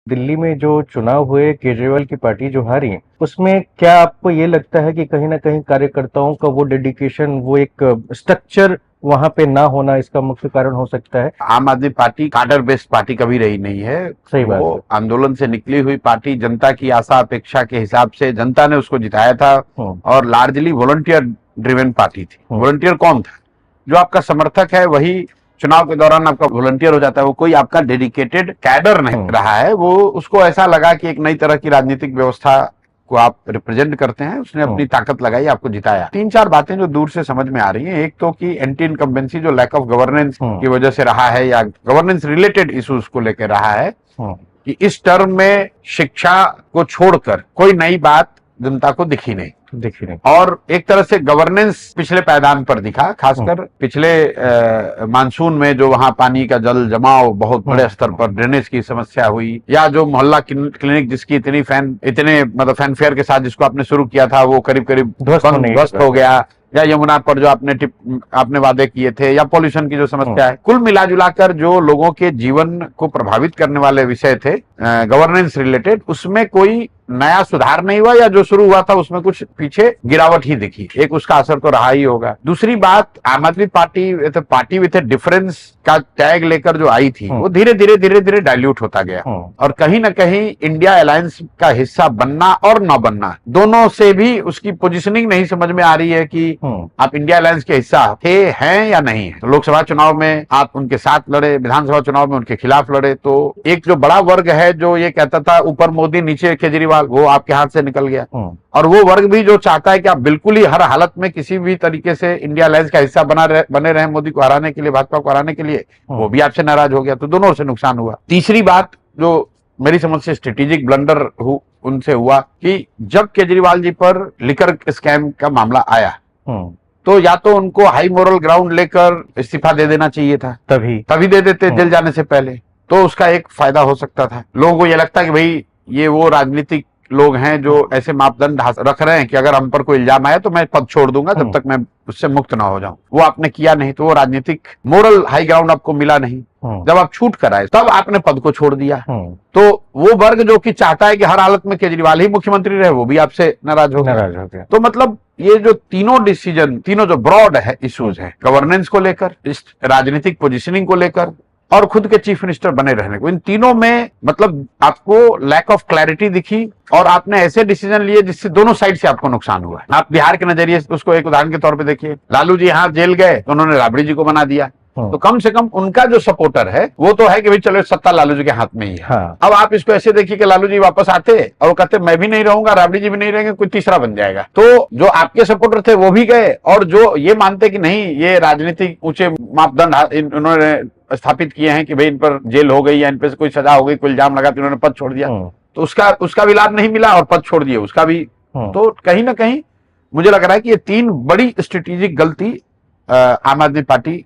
दिल्ली में जो चुनाव हुए, केजरीवाल की पार्टी जो हारी, उसमें क्या आपको ये लगता है कि कहीं ना कहीं कार्यकर्ताओं का वो डेडिकेशन, वो एक स्ट्रक्चर वहां पे ना होना इसका मुख्य कारण हो सकता है? आम आदमी पार्टी काडर बेस्ड पार्टी कभी रही नहीं है। सही बात वो है। आंदोलन से निकली हुई पार्टी, जनता की आशा अपेक्षा के हिसाब से जनता ने उसको जिताया था और लार्जली वॉलंटियर ड्रिवन पार्टी थी। वॉलंटियर कौन था? जो आपका समर्थक है वही चुनाव के दौरान आपका वॉलंटियर हो जाता है। वो कोई आपका डेडिकेटेड कैडर नहीं रहा है। वो उसको ऐसा लगा कि एक नई तरह की राजनीतिक व्यवस्था को आप रिप्रेजेंट करते हैं, उसने अपनी ताकत लगाई, आपको जिताया। तीन चार बातें जो दूर से समझ में आ रही हैं। एक तो कि एंटी इनकम्बेंसी जो लैक ऑफ गवर्नेंस की वजह से रहा है या गवर्नेंस रिलेटेड इश्यूज को लेकर रहा है कि इस टर्म में शिक्षा को छोड़कर कोई नई बात जनता को दिखी नहीं। और एक तरह से गवर्नेंस पिछले पायदान पर दिखा, खासकर पिछले मानसून में जो वहां पानी का जल जमाव बहुत बड़े स्तर पर, ड्रेनेज की समस्या हुई, या जो मोहल्ला क्लिनिक जिसकी इतने फैनफेयर के साथ जिसको आपने शुरू किया था वो करीब करीब ध्वस्त हो गया, या यमुना पर जो आपने वादे किए थे, या पॉल्यूशन की जो समस्या है। कुल मिलाजुलाकर जो लोगों के जीवन को प्रभावित करने वाले विषय थे गवर्नेंस रिलेटेड, उसमें कोई नया सुधार नहीं हुआ, या जो शुरू हुआ था उसमें कुछ पीछे गिरावट ही दिखी। एक उसका असर तो रहा ही होगा। दूसरी बात, आम आदमी पार्टी विथ ए डिफरेंस का टैग लेकर जो आई थी वो धीरे धीरे डाइल्यूट होता गया। और कहीं ना कहीं इंडिया अलायंस का हिस्सा बनना और न बनना, दोनों से भी उसकी पोजिशनिंग नहीं समझ में आ रही है कि आप इंडिया अलायंस के हिस्सा थे, हैं या नहीं है। तो लोकसभा चुनाव में आप उनके साथ लड़े, विधानसभा चुनाव में उनके खिलाफ लड़े। तो एक जो बड़ा वर्ग है जो ये कहता था ऊपर मोदी नीचे केजरीवाल, वो आपके हाथ से निकल गया। और वो वर्ग भी जो चाहता है कि आप बिल्कुल ही हर हालत में किसी भी तरीके से इंडिया अलायंस का हिस्सा बने रहे मोदी को हराने के लिए, भाजपा को हराने के लिए, वो भी आपसे नाराज हो गया। तो दोनों से नुकसान हुआ। तीसरी बात जो मेरी समझ से स्ट्रेटेजिक ब्लंडर उनसे हुआ कि जब केजरीवाल जी पर लिकर स्कैम का मामला आया तो या तो उनको हाई मोरल ग्राउंड लेकर इस्तीफा दे देना चाहिए था, तभी दे देते जेल जाने से पहले, तो उसका एक फायदा हो सकता था। लोगों को यह लगता है कि भाई ये वो राजनीतिक लोग हैं जो ऐसे मापदंड रख रहे हैं कि अगर हम पर कोई इल्जाम आया तो मैं पद छोड़ दूंगा जब तक मैं उससे मुक्त ना हो जाऊं। वो आपने किया नहीं, तो वो राजनीतिक मोरल हाई ग्राउंड आपको मिला नहीं। जब आप छूट कर आए तब आपने पद को छोड़ दिया। तो वो वर्ग जो कि चाहता है कि हर हालत में केजरीवाल ही मुख्यमंत्री रहे, वो भी आपसे नाराज हो गया। तो मतलब ये जो तीनों डिसीजन, तीनों जो ब्रॉड है इश्यूज है, गवर्नेंस को लेकर, इस राजनीतिक पोजीशनिंग को लेकर और खुद के चीफ मिनिस्टर बने रहने को, इन तीनों में मतलब आपको लैक ऑफ क्लैरिटी दिखी और आपने ऐसे डिसीजन लिए जिससे दोनों साइड से आपको नुकसान हुआ। आप बिहार के नजरिए से उसको एक उदाहरण के तौर पे देखिए। लालू जी यहाँ जेल गए तो उन्होंने राबड़ी जी को बना दिया। तो कम से कम उनका जो सपोर्टर है वो तो है कि भाई चलो सत्ता लालू जी के हाथ में ही है। अब आप इसको ऐसे देखिए कि लालू जी वापस आते और वो कहते मैं भी नहीं रहूंगा, राबड़ी जी भी नहीं रहेंगे, कोई तीसरा बन जाएगा। तो जो आपके सपोर्टर थे वो भी गए, और जो ये मानते कि नहीं ये राजनीतिक ऊंचे मापदंड उन्होंने स्थापित किए हैं कि भाई इन पर जेल हो गई या इन पर कोई सजा हो गई, कोई इल्जाम लगा तो उन्होंने पद छोड़ दिया, तो उसका भी लाभ नहीं मिला और पद छोड़ दिए उसका भी। तो कहीं ना कहीं मुझे लग रहा है कि ये तीन बड़ी स्ट्रेटेजिक गलती आम आदमी पार्टी